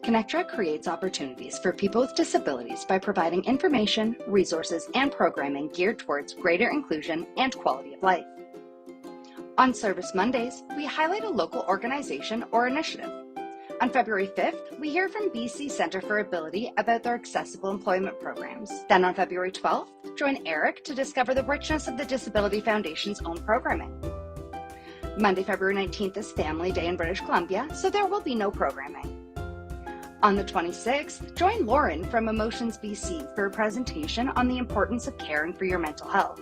Connectra creates opportunities for people with disabilities by providing information, resources, and programming geared towards greater inclusion and quality of life. On Service Mondays, we highlight a local organization or initiative. On February 5th, we hear from BC Centre for Ability about their accessible employment programs. Then on February 12th, join Eric to discover the richness of the Disability Foundation's own programming. Monday, February 19th is Family Day in British Columbia, so there will be no programming. On the 26th, join Lauren from Emotions BC for a presentation on the importance of caring for your mental health.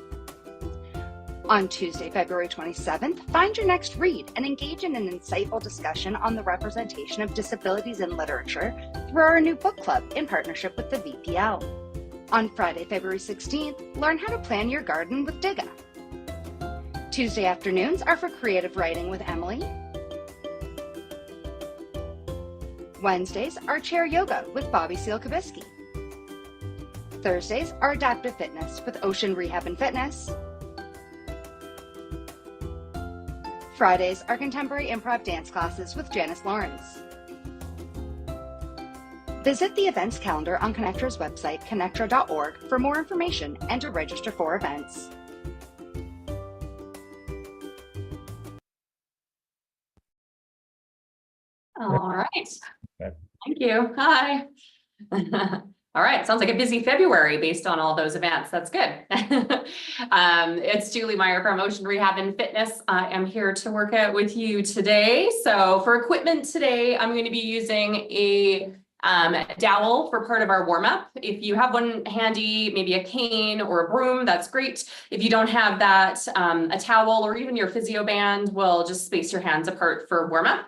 On Tuesday, February 27th, find your next read and engage in an insightful discussion on the representation of disabilities in literature through our new book club in partnership with the VPL. On Friday, February 16th, learn how to plan your garden with Digga. Tuesday afternoons are for creative writing with Emily. Wednesdays are chair yoga with Bobby Seal-Kabisky. Thursdays are adaptive fitness with Ocean Rehab and Fitness. Fridays are contemporary improv dance classes with Janice Lawrence. Visit the events calendar on Connectra's website, connectra.org, for more information and to register for events. All right. Thank you. Hi. All right. Sounds like a busy February based on all those events. That's good. It's Julie Meier from Ocean Rehab and Fitness. I am here to work out with you today. So for equipment today, I'm going to be using a dowel for part of our warm-up. If you have one handy, maybe a cane or a broom, that's great. If you don't have that, a towel or even your physio band will just space your hands apart for warm-up.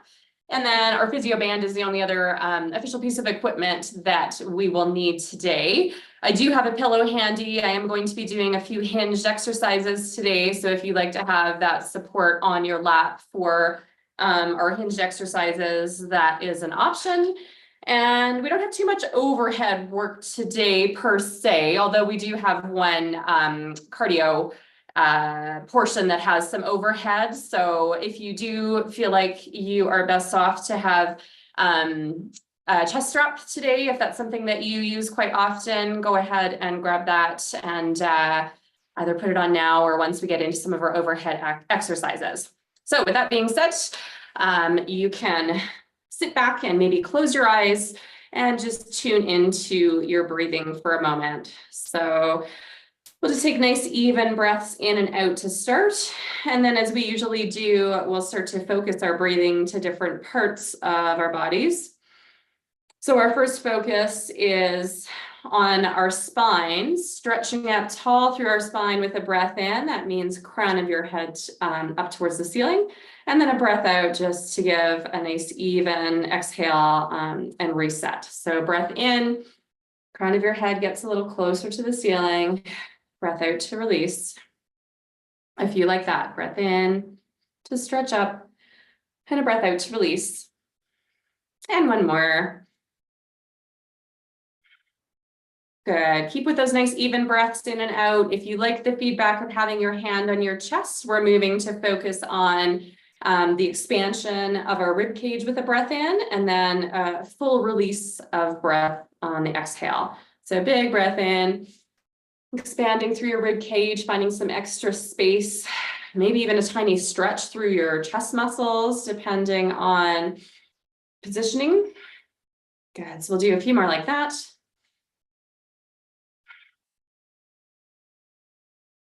And then our physio band is the only other official piece of equipment that we will need today. I do have a pillow handy. I am going to be doing a few hinged exercises today. So if you'd like to have that support on your lap for our hinged exercises, that is an option. And we don't have too much overhead work today per se, although we do have one cardio portion that has some overhead. So if you do feel like you are best off to have a chest strap today, if that's something that you use quite often, go ahead and grab that and either put it on now or once we get into some of our overhead exercises. So with that being said, you can sit back and maybe close your eyes and just tune into your breathing for a moment. So we'll just take nice even breaths in and out to start. And then as we usually do, we'll start to focus our breathing to different parts of our bodies. So our first focus is on our spine, stretching out tall through our spine with a breath in. That means crown of your head up towards the ceiling. And then a breath out just to give a nice even exhale and reset. So breath in, crown of your head gets a little closer to the ceiling. Breath out to release. If you like that, breath in to stretch up and a breath out to release. And one more. Good. Keep with those nice even breaths in and out. If you like the feedback of having your hand on your chest, we're moving to focus on the expansion of our rib cage with a breath in, and then a full release of breath on the exhale. So big breath in, expanding through your rib cage, finding some extra space, maybe even a tiny stretch through your chest muscles, depending on positioning. Good. So we'll do a few more like that.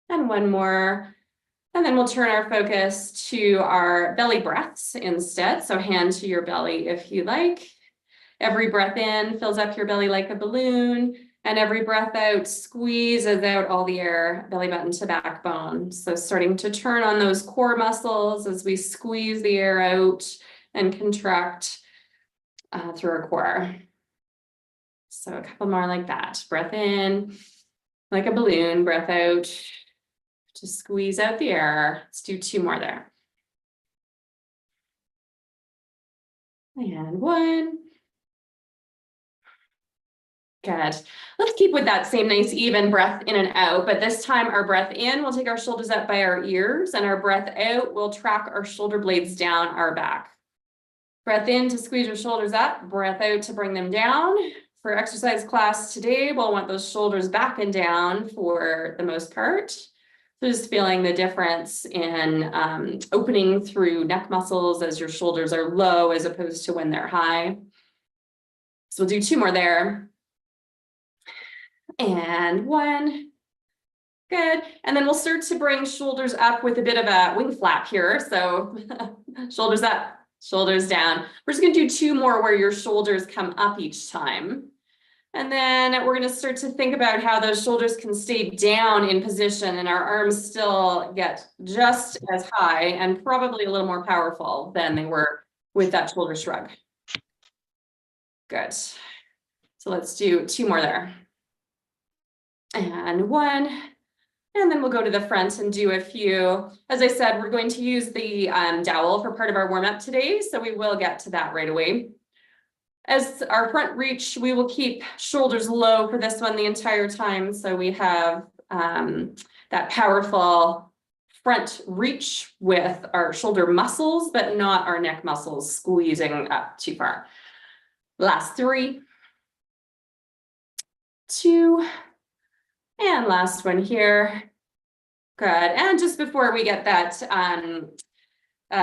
And one more. And then we'll turn our focus to our belly breaths instead. So hand to your belly if you like. Every breath in fills up your belly like a balloon. And every breath out squeezes out all the air, belly button to backbone. So starting to turn on those core muscles as we squeeze the air out and contract through our core. So a couple more like that. Breath in, like a balloon, breath out. Just squeeze out the air. Let's do two more there. And one. Good. Let's keep with that same nice even breath in and out, but this time our breath in, we'll take our shoulders up by our ears, and our breath out, we'll track our shoulder blades down our back. Breath in to squeeze your shoulders up, breath out to bring them down. For exercise class today, we'll want those shoulders back and down for the most part. So just feeling the difference in opening through neck muscles as your shoulders are low as opposed to when they're high. So we'll do 2 more there. And 1. Good. And then we'll start to bring shoulders up with a bit of a wing flap here. So shoulders up, shoulders down. We're just going to do 2 more where your shoulders come up each time. And then we're going to start to think about how those shoulders can stay down in position and our arms still get just as high and probably a little more powerful than they were with that shoulder shrug. Good. So let's do 2 more there. And 1. And then we'll go to the front and do a few. As I said, we're going to use the dowel for part of our warm-up today, so we will get to that right away. As our front reach, we will keep shoulders low for this one the entire time, so we have that powerful front reach with our shoulder muscles, but not our neck muscles squeezing up too far. Last 3, 2, and last one here. Good. And just before we get that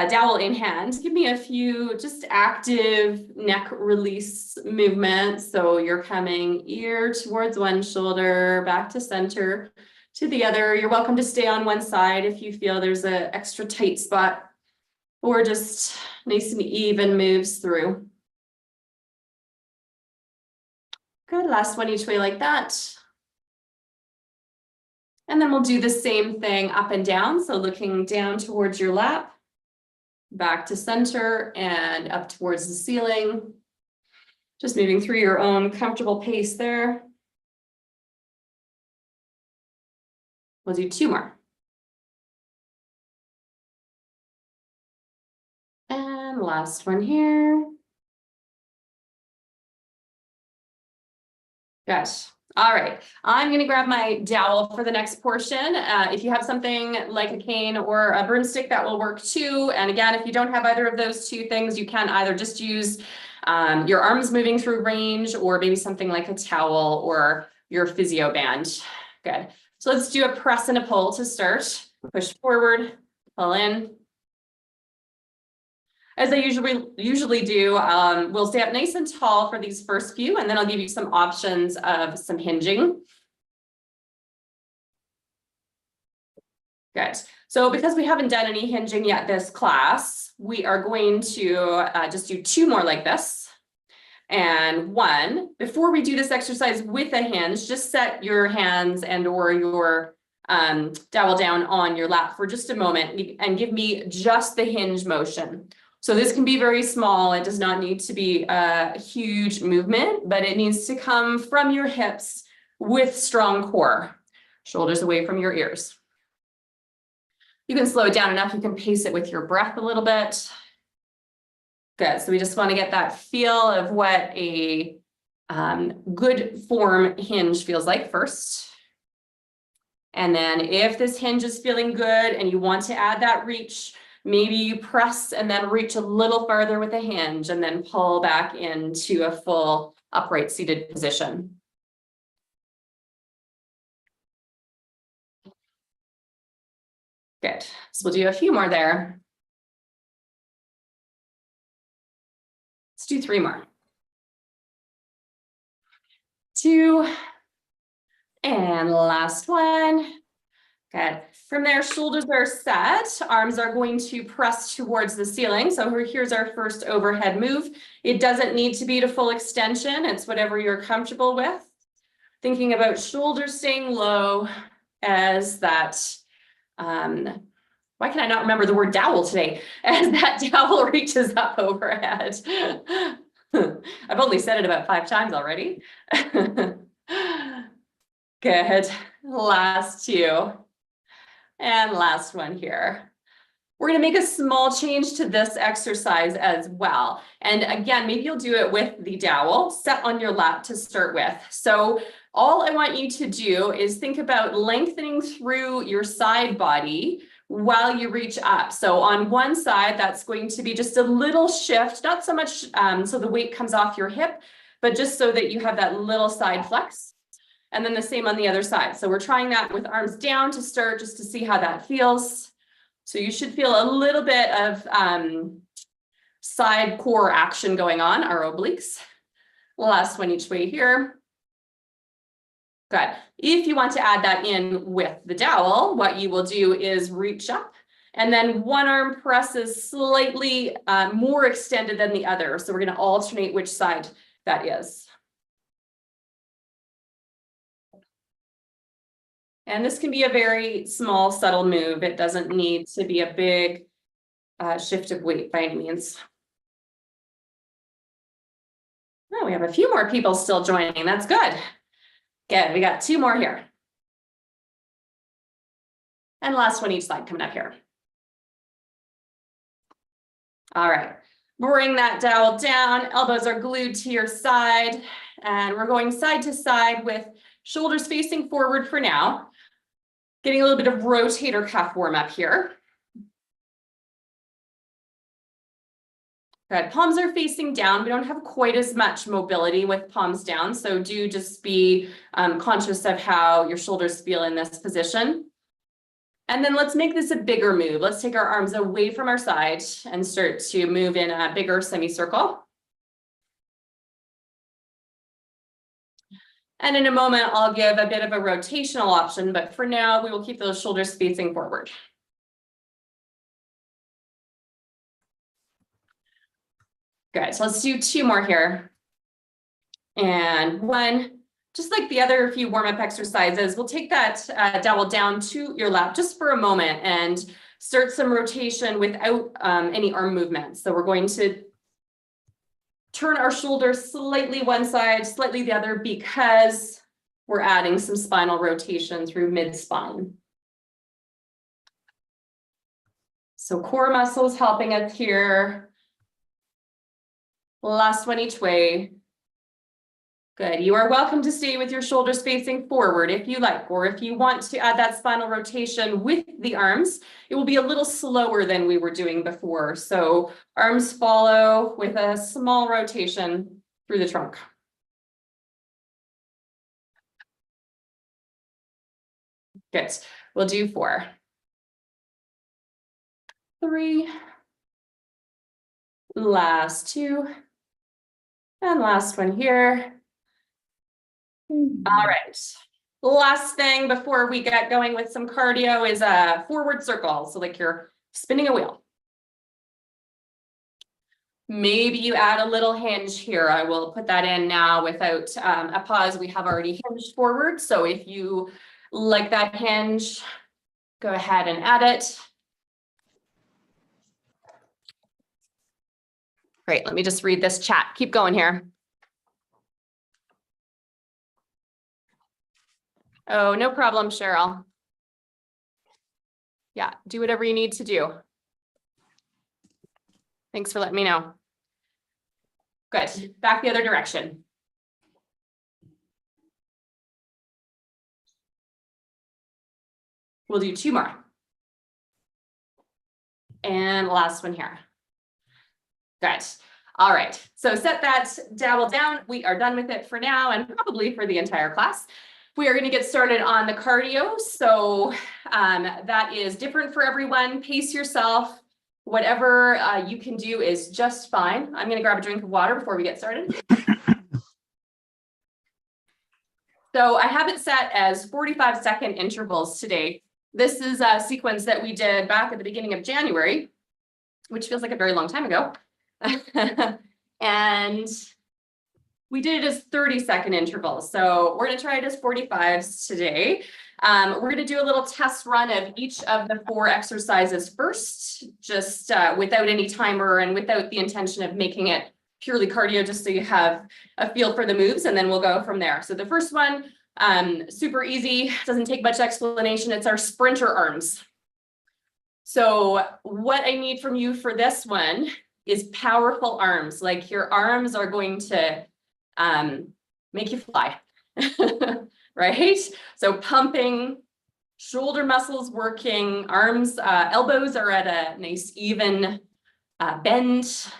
dowel in hand, give me a few just active neck release movements. So you're coming ear towards one shoulder, back to center to the other. You're welcome to stay on one side if you feel there's an extra tight spot, or just nice and even moves through. Good. Last one each way like that. And then we'll do the same thing up and down. So looking down towards your lap, back to center and up towards the ceiling. Just moving through your own comfortable pace there. We'll do 2 more. And last one here. Gosh. All right, I'm going to grab my dowel for the next portion. If you have something like a cane or a broomstick, that will work too. And again, if you don't have either of those 2 things, you can either just use your arms moving through range, or maybe something like a towel or your physio band. Good. So let's do a press and a pull to start. Push forward, pull in. As I usually do, we'll stay up nice and tall for these first few, and then I'll give you some options of some hinging. Good. So because we haven't done any hinging yet this class, we are going to just do 2 more like this. And 1, before we do this exercise with a hinge, just set your hands and or your dowel down on your lap for just a moment and give me just the hinge motion. So this can be very small. It does not need to be a huge movement, but it needs to come from your hips with strong core. Shoulders away from your ears. You can slow it down enough. You can pace it with your breath a little bit. Good. So we just want to get that feel of what a good form hinge feels like first. And then if this hinge is feeling good and you want to add that reach, maybe you press and then reach a little farther with a hinge and then pull back into a full upright seated position. Good. So we'll do a few more there. Let's do 3 more. 2. And last one. Good. From there, shoulders are set. Arms are going to press towards the ceiling. So here's our first overhead move. It doesn't need to be to full extension. It's whatever you're comfortable with. Thinking about shoulders staying low as that, why can I not remember the word dowel today? As that dowel reaches up overhead. I've only said it about 5 times already. Good. Last 2. And last one here. We're going to make a small change to this exercise as well. And again, maybe you'll do it with the dowel set on your lap to start with. So all I want you to do is think about lengthening through your side body while you reach up. So on one side, that's going to be just a little shift, not so much so the weight comes off your hip, but just so that you have that little side flex. And then the same on the other side. So we're trying that with arms down to start, just to see how that feels. So you should feel a little bit of side core action going on, our obliques. Last one each way here. Good. If you want to add that in with the dowel, what you will do is reach up, and then one arm presses slightly more extended than the other. So we're going to alternate which side that is. And this can be a very small, subtle move. It doesn't need to be a big shift of weight by any means. Oh, we have a few more people still joining. That's good. Good. We got 2 more here. And last one each side coming up here. All right. Bring that dowel down. Elbows are glued to your side. And we're going side to side with shoulders facing forward for now. Getting a little bit of rotator cuff warm up here. Good. Palms are facing down. We don't have quite as much mobility with palms down, so do just be conscious of how your shoulders feel in this position. And then let's make this a bigger move. Let's take our arms away from our side and start to move in a bigger semicircle. And in a moment, I'll give a bit of a rotational option, but for now, we will keep those shoulders facing forward. Good, so let's do 2 more here. And one, just like the other few warm-up exercises, we'll take that dowel down to your lap just for a moment and start some rotation without any arm movement. So we're going to turn our shoulders slightly one side, slightly the other, because we're adding some spinal rotation through mid-spine. So core muscles helping us here. Last one each way. Good. You are welcome to stay with your shoulders facing forward if you like, or if you want to add that spinal rotation with the arms, it will be a little slower than we were doing before. So arms follow with a small rotation through the trunk. Good. We'll do 4. 3. Last 2. And last one here. All right. Last thing before we get going with some cardio is a forward circle. So like you're spinning a wheel. Maybe you add a little hinge here. I will put that in now without a pause. We have already hinged forward. So if you like that hinge, go ahead and add it. Great. Let me just read this chat. Keep going here. Oh, no problem, Cheryl. Yeah, do whatever you need to do. Thanks for letting me know. Good. Back the other direction. We'll do 2 more. And last one here. Good. All right. So set that dowel down. We are done with it for now and probably for the entire class. We are going to get started on the cardio. So that is different for everyone. Pace yourself. Whatever you can do is just fine. I'm going to grab a drink of water before we get started. So I have it set as 45-second intervals today. This is a sequence that we did back at the beginning of January, which feels like a very long time ago. And we did it as 30-second intervals. So we're going to try it as 45s today. We're going to do a little test run of each of the 4 exercises first, just without any timer and without the intention of making it purely cardio, just so you have a feel for the moves, and then we'll go from there. So the first one, super easy, doesn't take much explanation. It's our sprinter arms. So what I need from you for this one is powerful arms. Like your arms are going to make you fly, right? So pumping, shoulder muscles working, arms, elbows are at a nice even bend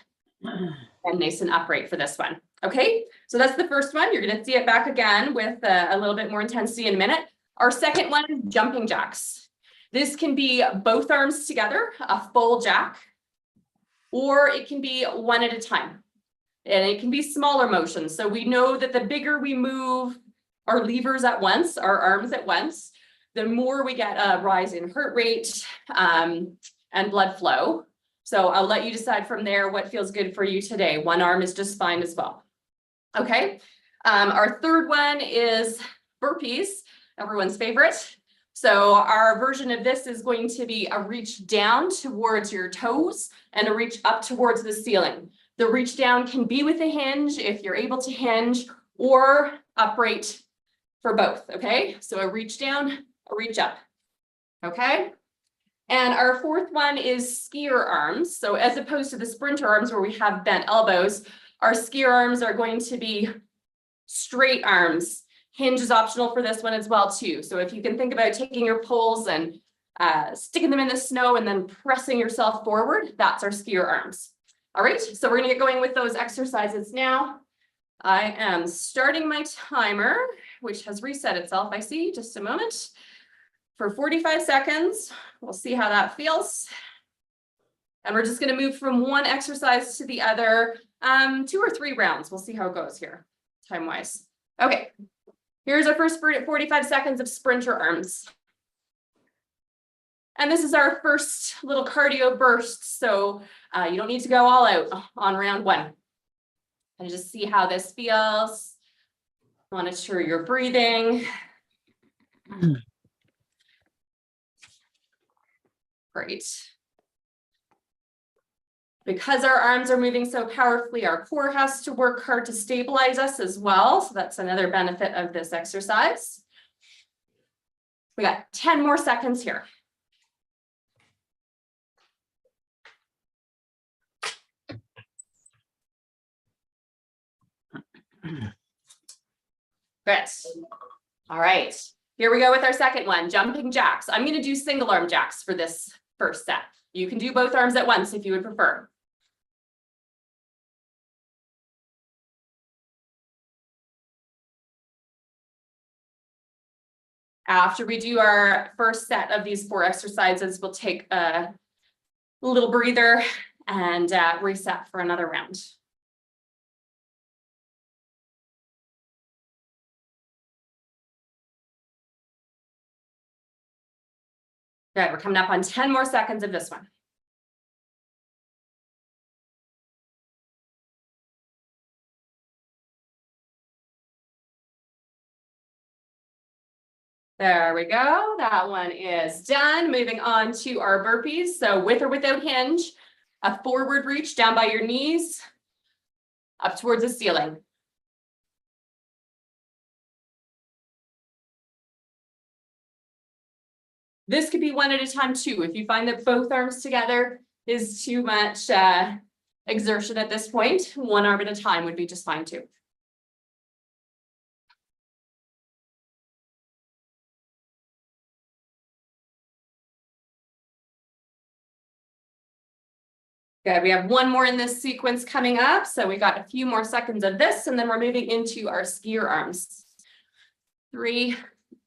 and nice and upright for this one. Okay, so that's the first one. You're going to see it back again with a little bit more intensity in a minute. Our second one is jumping jacks. This can be both arms together, a full jack, or it can be one at a time. And it can be smaller motions. So we know that the bigger we move our levers at once, our arms at once, the more we get a rise in heart rate and blood flow. So I'll let you decide from there what feels good for you today. One arm is just fine as well. Okay, our third one is burpees, everyone's favorite. So our version of this is going to be a reach down towards your toes and a reach up towards the ceiling. The reach down can be with a hinge if you're able to hinge, or upright for both, okay? So a reach down, a reach up, okay? And our fourth one is skier arms. So as opposed to the sprinter arms where we have bent elbows, our skier arms are going to be straight arms. Hinge is optional for this one as well too. So if you can think about taking your poles and sticking them in the snow and then pressing yourself forward, that's our skier arms. All right, so we're gonna get going with those exercises now. I am starting my timer, which has reset itself, I see, just a moment, for 45 seconds. We'll see how that feels. And we're just gonna move from one exercise to the other, 2 or 3 rounds. We'll see how it goes here, time-wise. Okay, here's our first 45 seconds of sprinter arms. And this is our first little cardio burst, so you don't need to go all out on round 1. And just see how this feels. Monitor your breathing. Great. Because our arms are moving so powerfully, our core has to work hard to stabilize us as well. So that's another benefit of this exercise. We got 10 more seconds here. Good. All right, here we go with our second one, jumping jacks. I'm going to do single arm jacks for this first set. You can do both arms at once if you would prefer. After we do our first set of these 4 exercises, we'll take a little breather and reset for another round. Good, we're coming up on 10 more seconds of this one. There we go. That one is done. Moving on to our burpees. So with or without hinge, a forward reach down by your knees, up towards the ceiling. This could be one at a time too. If you find that both arms together is too much exertion at this point, one arm at a time would be just fine too. Good, we have one more in this sequence coming up. So we got a few more seconds of this, and then we're moving into our skier arms. 3,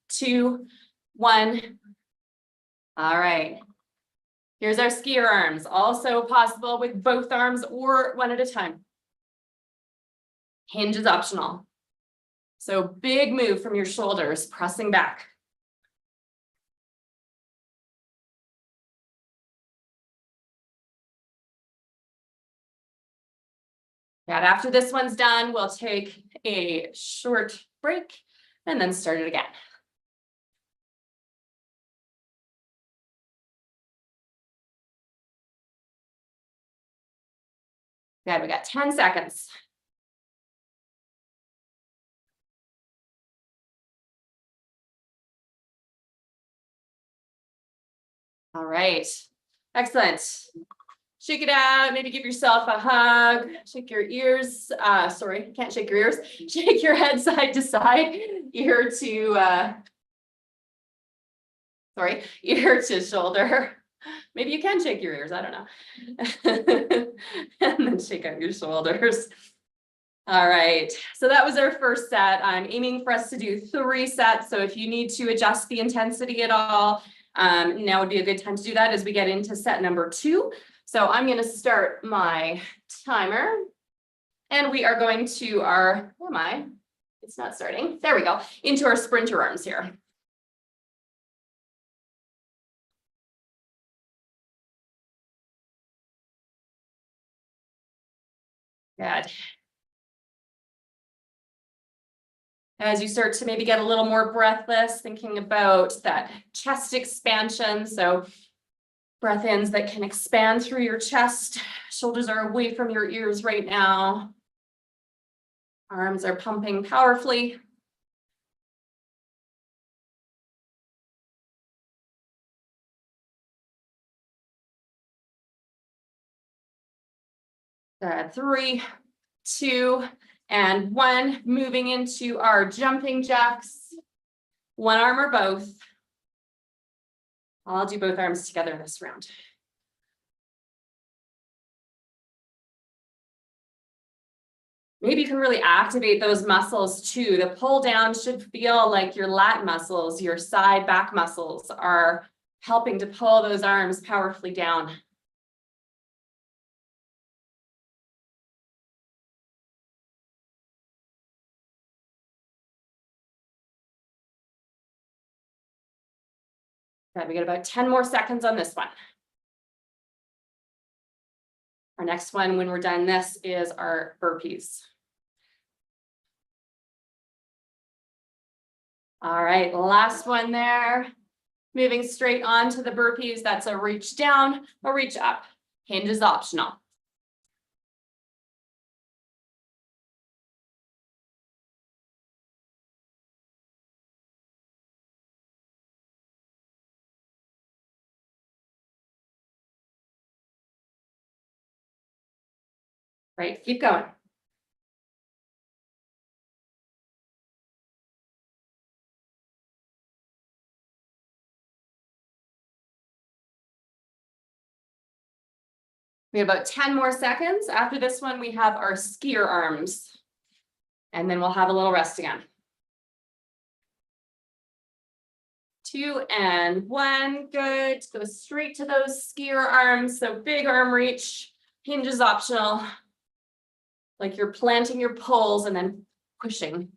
2, 1. All right. Here's our skier arms, also possible with both arms or one at a time. Hinge is optional. So big move from your shoulders, pressing back. And after this one's done, we'll take a short break and then start it again. Good, we got 10 seconds. All right. Excellent. Shake it out. Maybe give yourself a hug. Shake your ears. Sorry, can't shake your ears. Shake your head side to side. Ear to shoulder. Maybe you can shake your ears. I don't know. And then shake out your shoulders. All right. So that was our first set. I'm aiming for us to do 3 sets. So if you need to adjust the intensity at all, now would be a good time to do that as we get into set number 2. So I'm going to start my timer and we are going to our, where am I? It's not starting. There we go. Into our sprinter arms here. Good. As you start to maybe get a little more breathless, thinking about that chest expansion. So breath ins that can expand through your chest. Shoulders are away from your ears right now. Arms are pumping powerfully. Good. 3, 2, and 1. Moving into our jumping jacks. One arm or both. I'll do both arms together this round. Maybe you can really activate those muscles too. The pull down should feel like your lat muscles, your side back muscles are helping to pull those arms powerfully down. Good, we got about 10 more seconds on this one. Our next one, when we're done, this is our burpees. All right, last one there. Moving straight on to the burpees. That's a reach down or reach up. Hinge is optional. Right, keep going. We have about 10 more seconds. After this one, we have our skier arms. And then we'll have a little rest again. 2 and 1, good. Go straight to those skier arms. So big arm reach, hinge is optional. Like you're planting your poles and then pushing.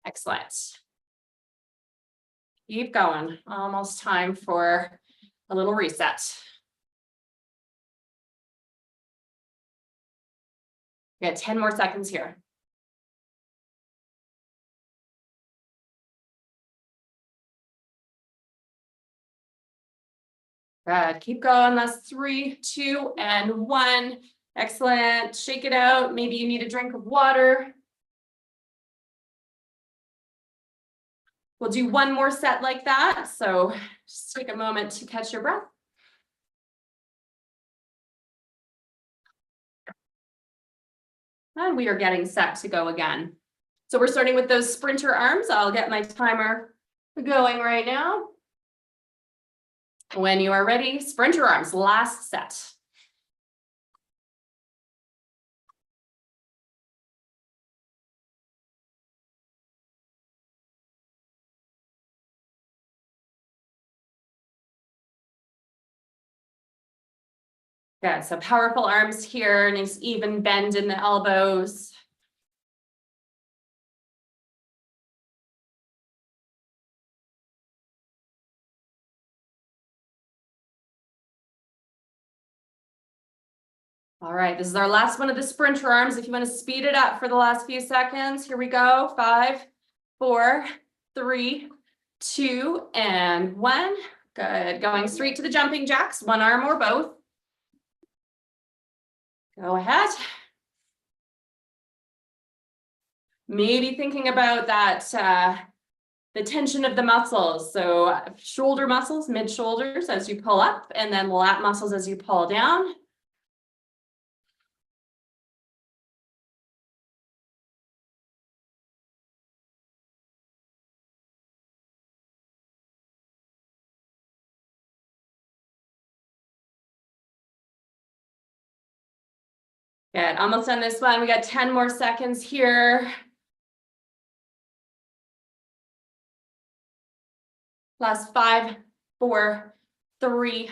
Excellent. Keep going. Almost time for a little reset. We got 10 more seconds here. Good. Keep going. That's 3, 2, and 1. Excellent. Shake it out. Maybe you need a drink of water. We'll do one more set like that. So just take a moment to catch your breath. And we are getting set to go again. So we're starting with those sprinter arms. I'll get my timer going right now. When you are ready, sprinter arms, last set. Good, so powerful arms here, nice even bend in the elbows. All right, this is our last one of the sprinter arms. If you want to speed it up for the last few seconds, here we go. 5, 4, 3, 2, and 1. Good, going straight to the jumping jacks, one arm or both. Go ahead. Maybe thinking about that, the tension of the muscles. So shoulder muscles, mid shoulders as you pull up, and then lat muscles as you pull down. Good, almost done this one. We got 10 more seconds here. Last 5, 4, 3,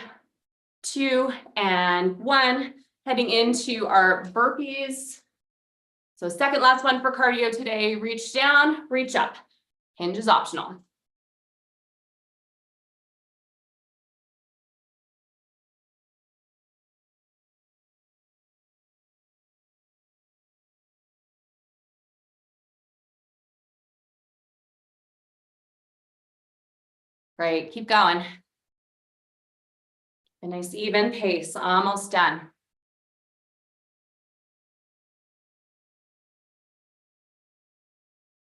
2, and 1. Heading into our burpees. So second last one for cardio today. Reach down, reach up. Hinge is optional. Great, keep going. A nice even pace, almost done.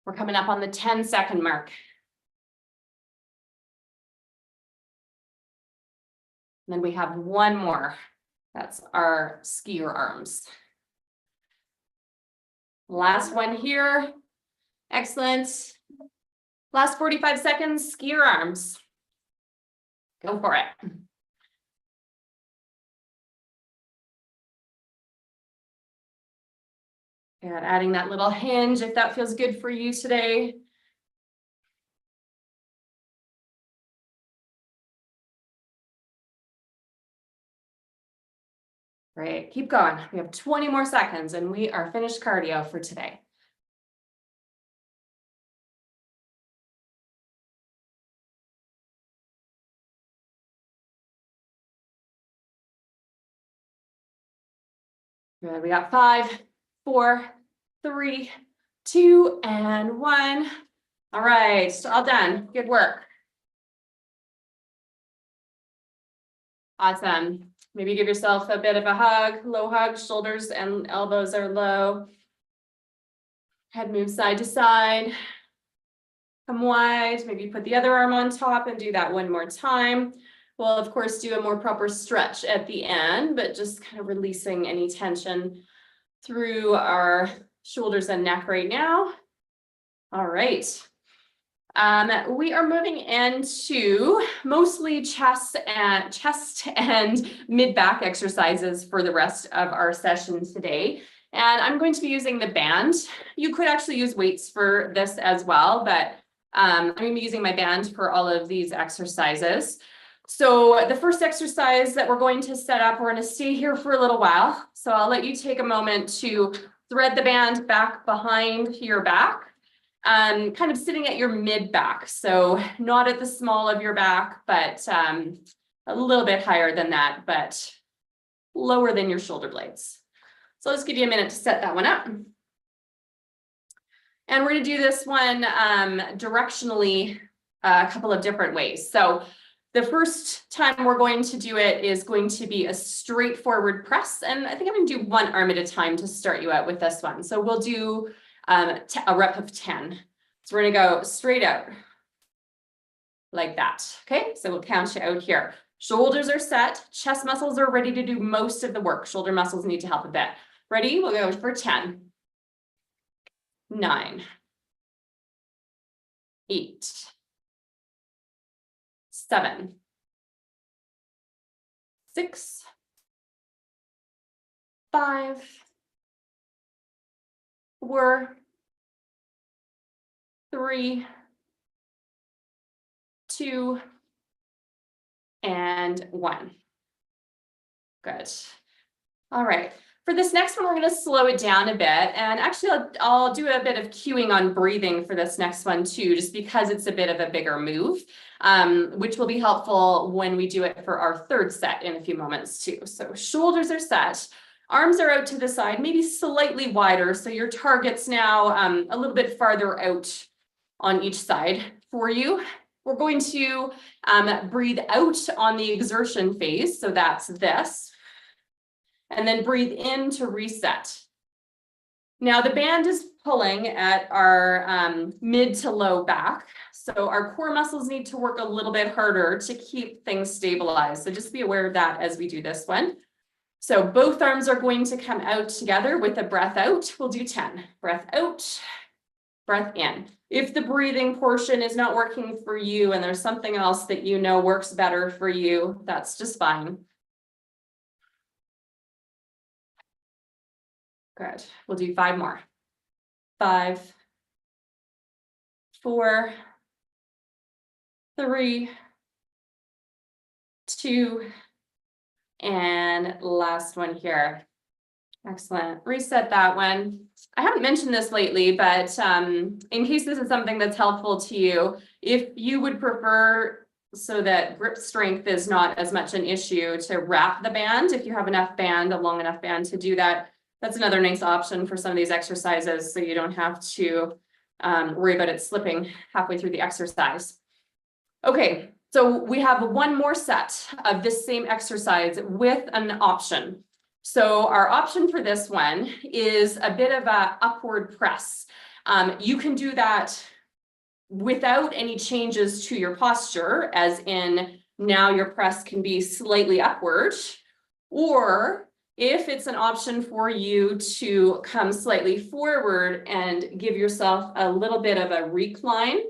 We're coming up on the 10-second mark. And then we have one more. That's our skier arms. Last one here. Excellent. Last 45 seconds, skier arms. Go for it. And adding that little hinge if that feels good for you today. Great, keep going. We have 20 more seconds and we are finished cardio for today. Good, we got 5, 4, 3, 2, and 1. All right, all done. Good work. Awesome. Maybe give yourself a bit of a hug, low hug, shoulders and elbows are low. Head moves side to side. Come wide, maybe put the other arm on top and do that one more time. We'll of course do a more proper stretch at the end, but just kind of releasing any tension through our shoulders and neck right now. All right. We are moving into mostly chest and mid-back exercises for the rest of our session today. And I'm going to be using the band. You could actually use weights for this as well, but I'm going to be using my band for all of these exercises. So the first exercise that we're going to set up, we're going to stay here for a little while. So I'll let you take a moment to thread the band back behind your back. Kind of sitting at your mid back. So not at the small of your back, but a little bit higher than that, but lower than your shoulder blades. So I'll just give you a minute to set that one up. And we're going to do this one directionally a couple of different ways. So the first time we're going to do it is going to be a straightforward press. And I think I'm going to do one arm at a time to start you out with this one. So we'll do a rep of 10. So we're going to go straight out like that. Okay, so we'll count you out here. Shoulders are set, chest muscles are ready to do most of the work. Shoulder muscles need to help a bit. Ready? We'll go for 10, 9, 8, 7, 6, 5, 4, 3, 2, and 1. Good. All right. For this next one, we're going to slow it down a bit. And actually, I'll do a bit of cueing on breathing for this next one too, just because it's a bit of a bigger move, which will be helpful when we do it for our third set in a few moments too. So shoulders are set. Arms are out to the side, maybe slightly wider. So your target's now a little bit farther out on each side for you. We're going to breathe out on the exertion phase. So that's this. and then breathe in to reset. Now the band is pulling at our mid to low back. So our core muscles need to work a little bit harder to keep things stabilized. So just be aware of that as we do this one. So both arms are going to come out together with a breath out. We'll do 10. Breath out, breath in. If the breathing portion is not working for you and there's something else that you know works better for you, that's just fine. Good. We'll do 5 more. 5, 4, 3, 2, and last one here. Excellent. Reset that one. I haven't mentioned this lately, but in case this is something that's helpful to you, if you would prefer so that grip strength is not as much an issue, to wrap the band, if you have enough band, a long enough band to do that, that's another nice option for some of these exercises, so you don't have to worry about it slipping halfway through the exercise. Okay, so we have one more set of this same exercise with an option. So our option for this one is a bit of a upward press. You can do that without any changes to your posture, as in now your press can be slightly upward, or if it's an option for you to come slightly forward and give yourself a little bit of a recline.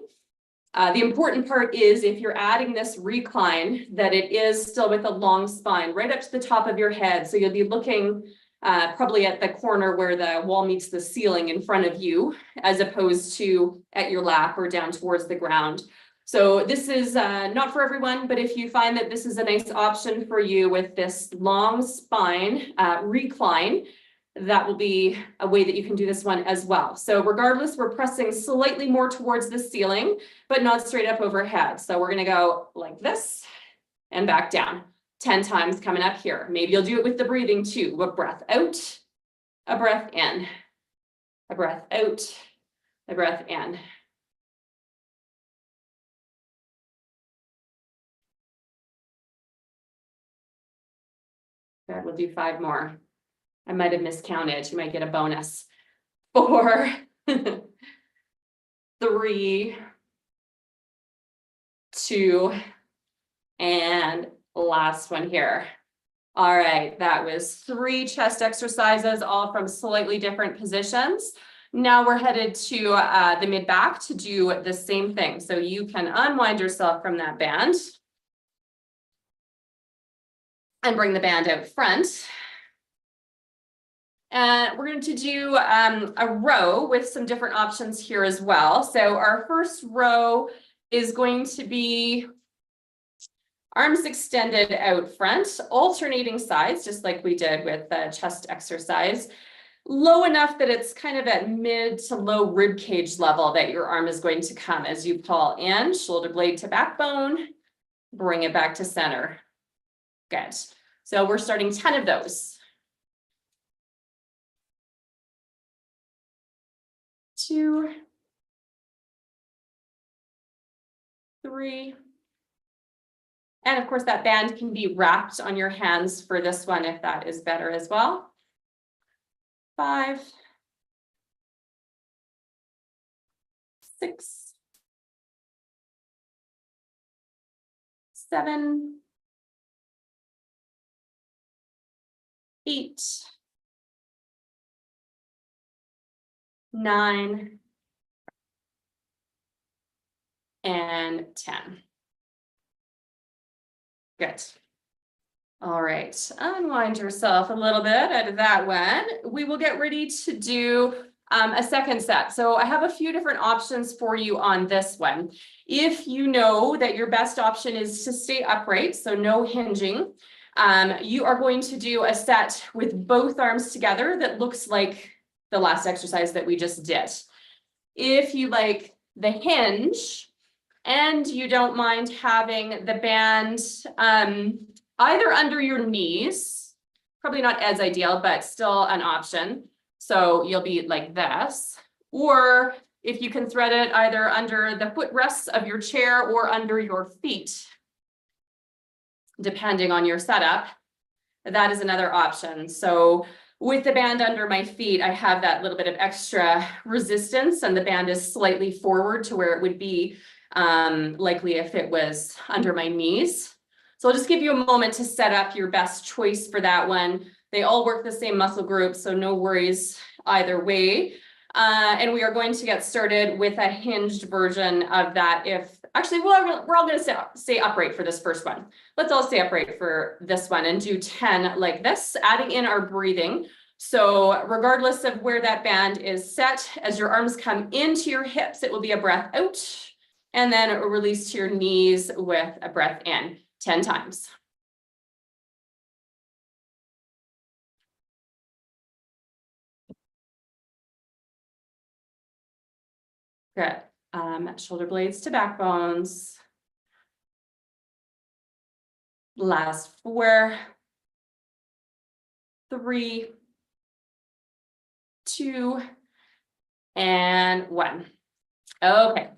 The important part is, if you're adding this recline, that it is still with a long spine right up to the top of your head. So you'll be looking probably at the corner where the wall meets the ceiling in front of you, as opposed to at your lap or down towards the ground. So this is not for everyone, but if you find that this is a nice option for you with this long spine recline, that will be a way that you can do this one as well. So regardless, we're pressing slightly more towards the ceiling, but not straight up overhead. So we're going to go like this and back down 10 times coming up here. Maybe you'll do it with the breathing too. A breath out, a breath in, a breath out, a breath in. Good, we'll do 5 more. I might have miscounted. You might get a bonus. 4, 3, 2, and last one here. All right, that was 3 chest exercises, all from slightly different positions. Now we're headed to the mid back to do the same thing. So you can unwind yourself from that band and bring the band out front. And we're going to do a row with some different options here as well. So our first row is going to be arms extended out front, alternating sides, just like we did with the chest exercise, low enough that it's kind of at mid to low rib cage level that your arm is going to come as you pull in, shoulder blade to backbone, bring it back to center. Good. So we're starting 10 of those. 2, 3, and of course that band can be wrapped on your hands for this one if that is better as well. 5, 6, 7, 8, 9, and 10. Good. All right, unwind yourself a little bit out of that one. We will get ready to do a second set. So I have a few different options for you on this one. If you know that your best option is to stay upright, so no hinging, you are going to do a set with both arms together that looks like the last exercise that we just did. If you like the hinge and you don't mind having the band either under your knees, probably not as ideal, but still an option. So you'll be like this, or if you can thread it either under the footrests of your chair or under your feet, depending on your setup. that is another option. So with the band under my feet, I have that little bit of extra resistance, and the band is slightly forward to where it would be likely if it was under my knees. So I'll just give you a moment to set up your best choice for that one. They all work the same muscle group, so no worries either way. And we are going to get started with a hinged version of that. We're all going to stay upright for this first one. Let's all stay upright for this one and do 10 like this, adding in our breathing. So regardless of where that band is set, as your arms come into your hips, it will be a breath out, and then a release to your knees with a breath in 10 times. Good. Shoulder blades to backbones. Last 4, 3, 2, and 1. Okay.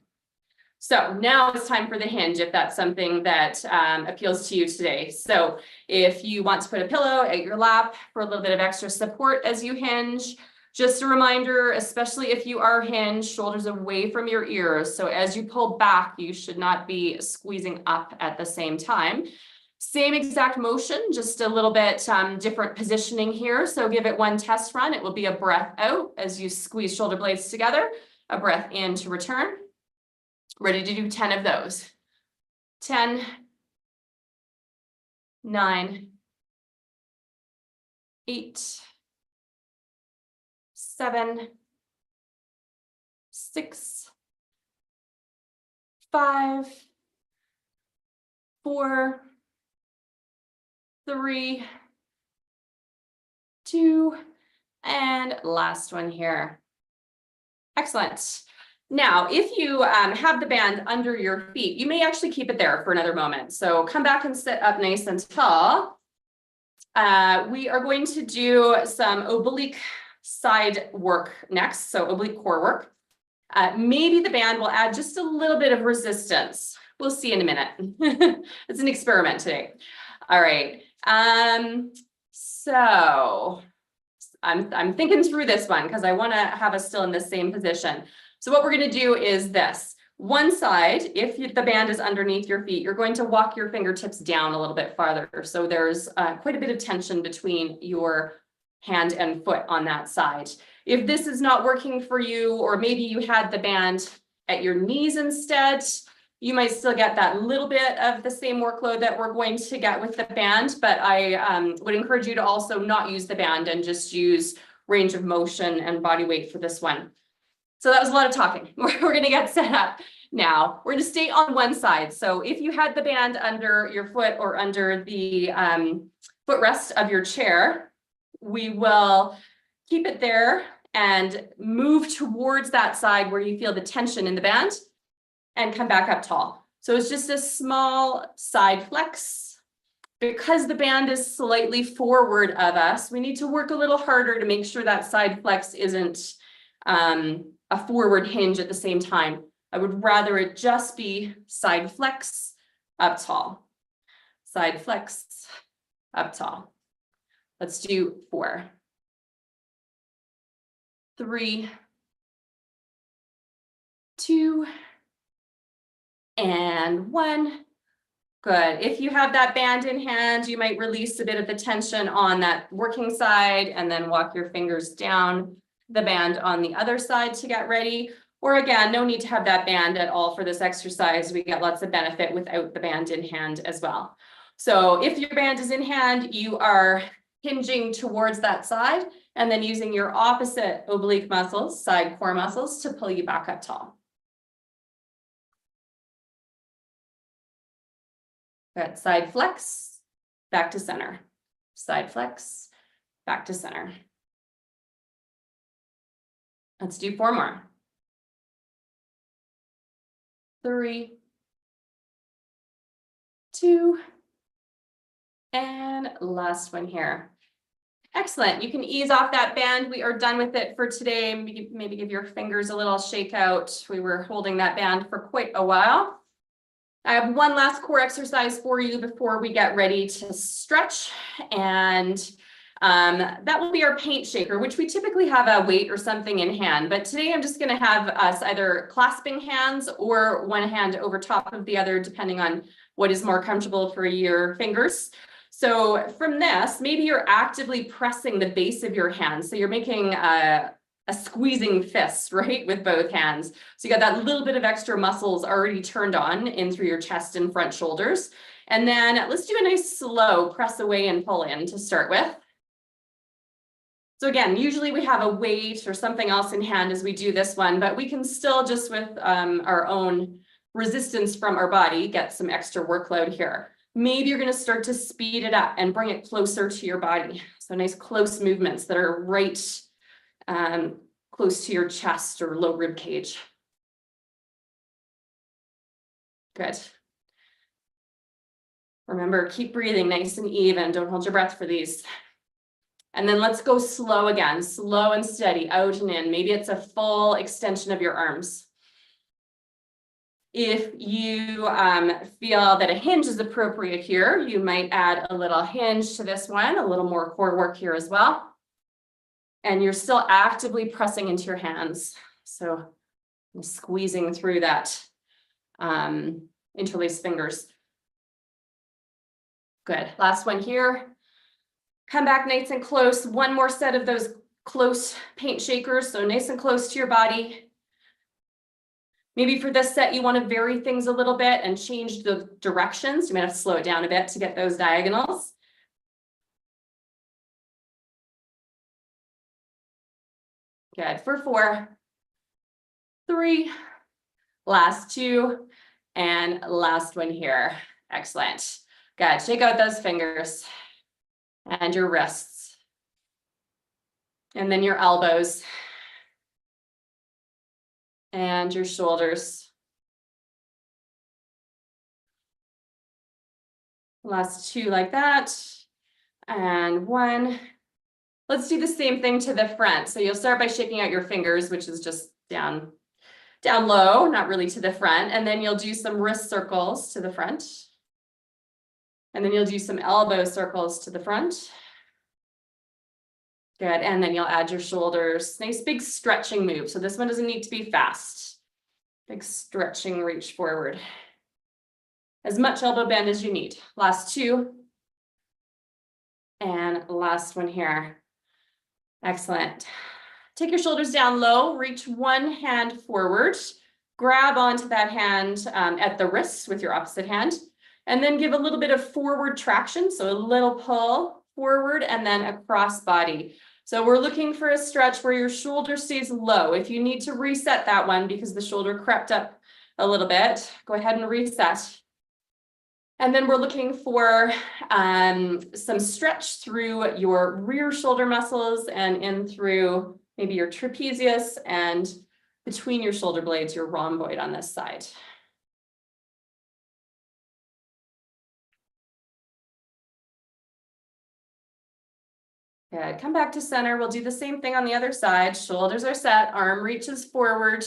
So now it's time for the hinge, if that's something that appeals to you today. So if you want to put a pillow at your lap for a little bit of extra support as you hinge, just a reminder, especially if you are hinged, shoulders away from your ears. So as you pull back, you should not be squeezing up at the same time. Same exact motion, just a little bit different positioning here. So give it one test run. It will be a breath out as you squeeze shoulder blades together, a breath in to return. Ready to do 10 of those. 10, 9, 8, 7, 6, 5, 4, 3, 2, and last one here. Excellent. Now, if you have the band under your feet, you may actually keep it there for another moment. So come back and sit up nice and tall. We are going to do some oblique side work next, so oblique core work. Maybe the band will add just a little bit of resistance. We'll see in a minute. It's an experiment today. All right. So I'm thinking through this one because I want to have us still in the same position. So what we're going to do is this. One side, if the band is underneath your feet, you're going to walk your fingertips down a little bit farther. So there's quite a bit of tension between your hand and foot on that side. If this is not working for you, or maybe you had the band at your knees instead, you might still get that little bit of the same workload that we're going to get with the band, but I would encourage you to also not use the band and just use range of motion and body weight for this one. So that was a lot of talking. We're going to get set up now. We're going to stay on one side. So if you had the band under your foot or under the footrest of your chair, we will keep it there and move towards that side where you feel the tension in the band and come back up tall. So it's just a small side flex. Because the band is slightly forward of us, we need to work a little harder to make sure that side flex isn't a forward hinge at the same time. I would rather it just be side flex, up tall. Side flex, up tall. Let's do 4, 3, 2, and 1. Good. If you have that band in hand, you might release a bit of the tension on that working side and then walk your fingers down the band on the other side to get ready. Or again, no need to have that band at all for this exercise. We get lots of benefit without the band in hand as well. So if your band is in hand, you are hinging towards that side and then using your opposite oblique muscles, side core muscles, to pull you back up tall. Good. Side flex, back to center. Side flex, back to center. Let's do 4 more. 3, 2, and last one here. Excellent. You can ease off that band. We are done with it for today. Maybe give your fingers a little shake out. We were holding that band for quite a while. I have one last core exercise for you before we get ready to stretch. And that will be our paint shaker, which we typically have a weight or something in hand. But today I'm just going to have us either clasping hands or one hand over top of the other, depending on what is more comfortable for your fingers. So from this, maybe you're actively pressing the base of your hand. So you're making a squeezing fist, right, with both hands. So you got that little bit of extra muscles already turned on in through your chest and front shoulders. And then let's do a nice slow press away and pull in to start with. So again, usually we have a weight or something else in hand as we do this one, but we can still just with our own resistance from our body get some extra workload here. Maybe you're going to start to speed it up and bring it closer to your body. So nice close movements that are right close to your chest or low rib cage. Good. Remember, keep breathing nice and even. Don't hold your breath for these. And then let's go slow again, slow and steady, out and in. Maybe it's a full extension of your arms. If you feel that a hinge is appropriate here, you might add a little hinge to this one, a little more core work here as well. And you're still actively pressing into your hands. So I'm squeezing through that interlaced fingers. Good. Last one here. Come back nice and close. One more set of those close paint shakers. So nice and close to your body. Maybe for this set, you want to vary things a little bit and change the directions. You might have to slow it down a bit to get those diagonals. Good. For 4, 3, last 2, and last one here. Excellent. Good. Shake out those fingers and your wrists. And then your elbows and your shoulders. Last 2 like that. And 1. Let's do the same thing to the front. So you'll start by shaking out your fingers, which is just down low, not really to the front. And then you'll do some wrist circles to the front. And then you'll do some elbow circles to the front. Good. And then you'll add your shoulders. Nice big stretching move. So this one doesn't need to be fast. Big stretching reach forward. As much elbow bend as you need. Last 2. And last one here. Excellent. Take your shoulders down low, reach one hand forward, grab onto that hand at the wrist with your opposite hand, and then give a little bit of forward traction. So a little pull forward and then across body. So we're looking for a stretch where your shoulder stays low. If you need to reset that one because the shoulder crept up a little bit, go ahead and reset. And then we're looking for some stretch through your rear shoulder muscles and in through maybe your trapezius and between your shoulder blades, your rhomboid on this side. Good. Come back to center. We'll do the same thing on the other side. Shoulders are set, arm reaches forward,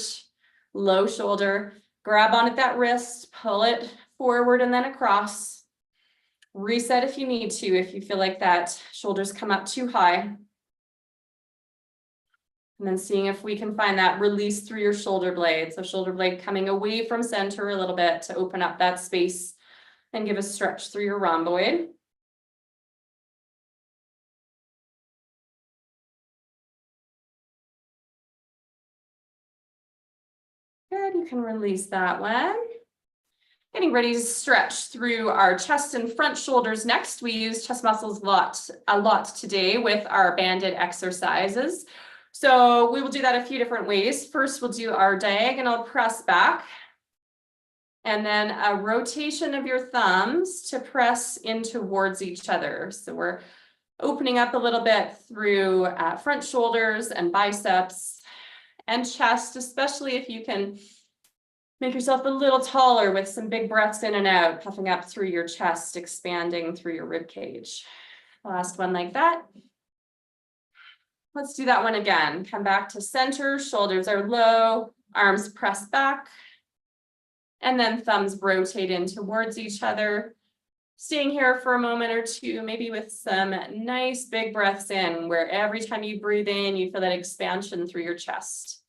low shoulder. Grab on at that wrist, pull it forward and then across. Reset if you need to, if you feel like that shoulders come up too high. And then seeing if we can find that release through your shoulder blade. So shoulder blade coming away from center a little bit to open up that space and give a stretch through your rhomboid. Good, you can release that one. Getting ready to stretch through our chest and front shoulders next. We use chest muscles a lot today with our banded exercises. So we will do that a few different ways. First, we'll do our diagonal press back. And then a rotation of your thumbs to press in towards each other. So we're opening up a little bit through front shoulders and biceps and chest, especially if you can make yourself a little taller with some big breaths in and out, puffing up through your chest, expanding through your rib cage. Last one like that. Let's do that one again. Come back to center, shoulders are low, arms press back. And then thumbs rotate in towards each other. Staying here for a moment or two, maybe with some nice big breaths in, where every time you breathe in, you feel that expansion through your chest.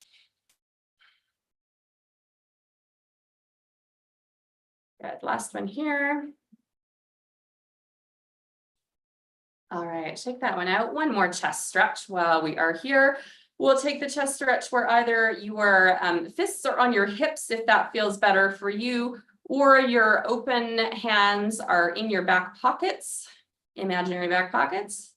Good, last one here. All right, check that one out. One more chest stretch while we are here. We'll take the chest stretch where either your fists are on your hips, if that feels better for you, or your open hands are in your back pockets, imaginary back pockets.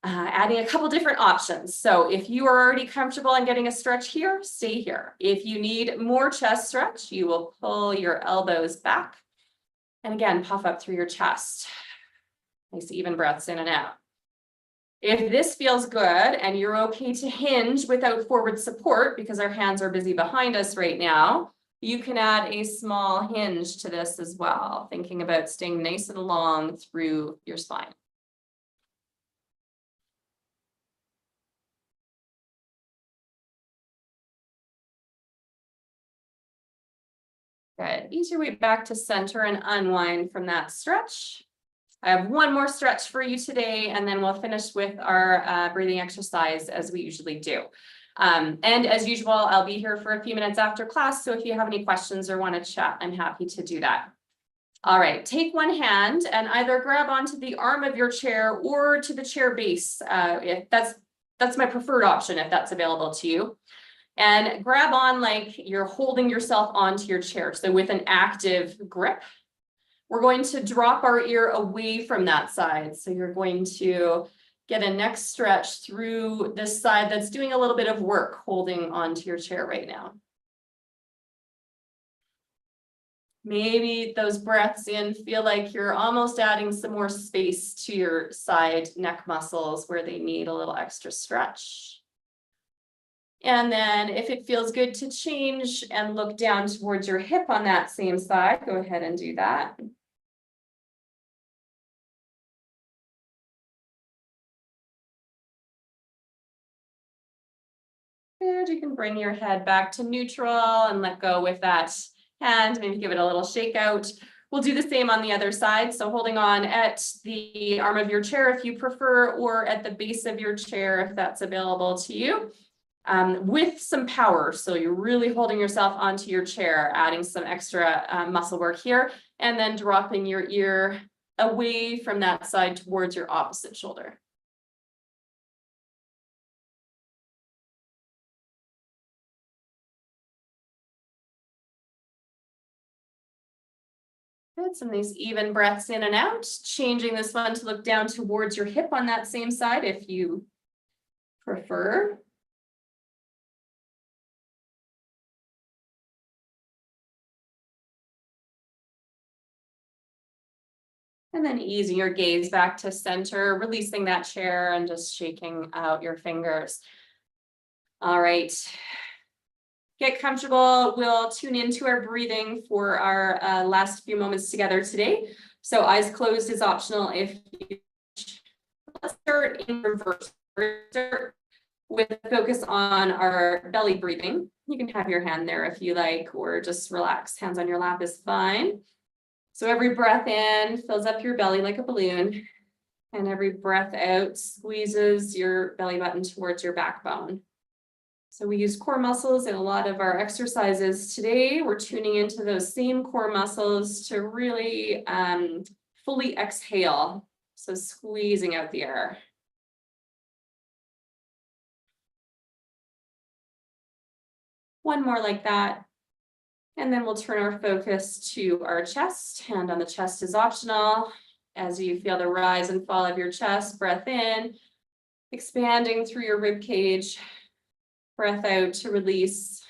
Adding a couple different options. So if you are already comfortable in getting a stretch here, stay here. If you need more chest stretch, you will pull your elbows back. And again, puff up through your chest. Nice even breaths in and out. If this feels good and you're okay to hinge without forward support, because our hands are busy behind us right now, you can add a small hinge to this as well, thinking about staying nice and long through your spine. Good. Ease your way back to center and unwind from that stretch. I have one more stretch for you today, and then we'll finish with our breathing exercise as we usually do. And as usual, I'll be here for a few minutes after class. So if you have any questions or want to chat, I'm happy to do that. All right, take one hand and either grab onto the arm of your chair or to the chair base. If that's my preferred option, if that's available to you. And grab on like you're holding yourself onto your chair. So with an active grip. We're going to drop our ear away from that side. So you're going to get a neck stretch through this side that's doing a little bit of work holding onto your chair right now. Maybe those breaths in feel like you're almost adding some more space to your side neck muscles where they need a little extra stretch. And then if it feels good to change and look down towards your hip on that same side, go ahead and do that. Good, you can bring your head back to neutral and let go with that hand, maybe give it a little shake out. We'll do the same on the other side. So holding on at the arm of your chair if you prefer, or at the base of your chair if that's available to you. With some power. So you're really holding yourself onto your chair, adding some extra muscle work here, and then dropping your ear away from that side towards your opposite shoulder. Good, some nice even breaths in and out, changing this one to look down towards your hip on that same side if you prefer. And then easing your gaze back to center, releasing that chair and just shaking out your fingers. All right. Get comfortable. We'll tune into our breathing for our last few moments together today. So eyes closed is optional if you let's start in reverse. With a focus on our belly breathing. You can have your hand there if you like, or just relax. Hands on your lap is fine. So every breath in fills up your belly like a balloon, and every breath out squeezes your belly button towards your backbone. So we use core muscles in a lot of our exercises today. We're tuning into those same core muscles to really fully exhale. So squeezing out the air. One more like that. And then we'll turn our focus to our chest. Hand on the chest is optional. As you feel the rise and fall of your chest, breath in, expanding through your rib cage. Breath out to release.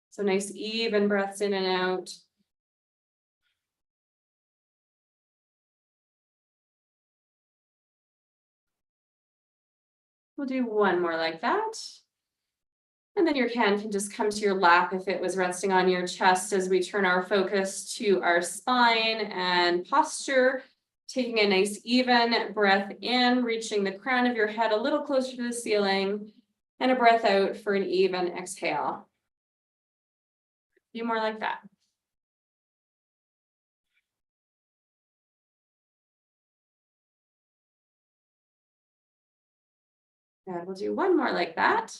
So nice even breaths in and out. We'll do one more like that. And then your hand can just come to your lap if it was resting on your chest as we turn our focus to our spine and posture. Taking a nice even breath in, reaching the crown of your head a little closer to the ceiling, and a breath out for an even exhale. few more like that. And we'll do one more like that.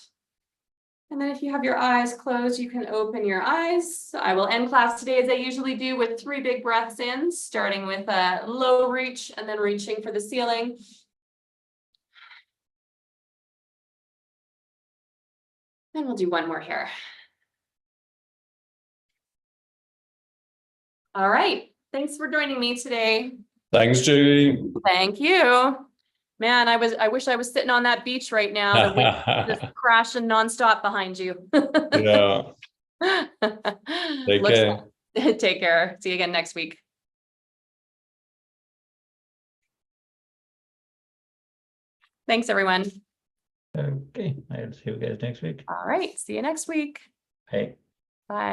And then if you have your eyes closed, you can open your eyes. I will end class today as I usually do with 3 big breaths in, starting with a low reach and then reaching for the ceiling. And we'll do one more here. All right. Thanks for joining me today. Thanks, Julie. Thank you. Man, I wish I was sitting on that beach right now. The wind just crashing nonstop behind you. Yeah. Take care. Take care. See you again next week. Thanks, everyone. Okay, I'll see you guys next week. All right. See you next week. Bye. Bye.